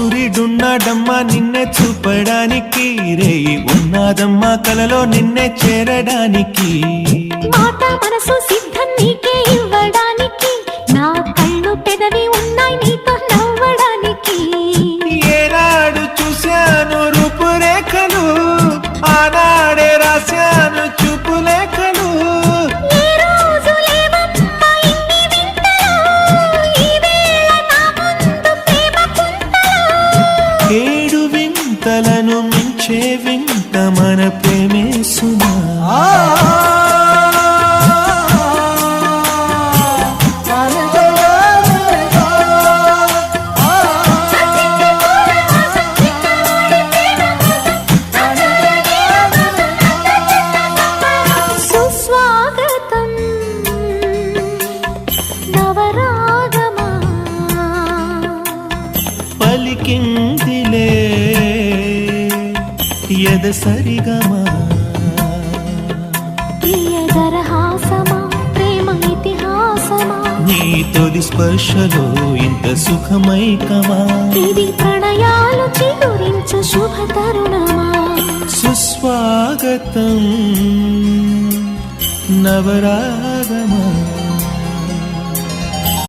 సూర్యుడున్నాడమ్మా నిన్నే చూపడానికి, రేయి ఉన్నాదమ్మా కలలో నిన్నే చేరడానికి. మాట మనసు సిద్ధం నీకే ఇవ్వడానికి, నా కళ్ళు పెదవి ఉన్నాయి నీతో నవ్వడానికి. ఏనాడు చూశాను రూపురేఖలు, ఆనాడే రాశాను చూపులేఖలు. ఏ రోజు లేవమ్మా ఇన్ని వింతలు, ఈ వేళ నా ముందు ప్రేమ కుంతలు. ఏడు వింతలను మించే వింత మన ప్రేమే సుమా. సుస్వాగతం నవరాగమా, పలికిందిలే ఎద సరిగమా. ప్రియదరహాసమా ప్రేమ ఇతిహాసమా, నీ తొలి స్పర్శలో ఇంత సుఖమైకమా. ఇది ప్రణయాలు చిగురించు శుభ తరుణమా. సుస్వాగతం నవరాగమా.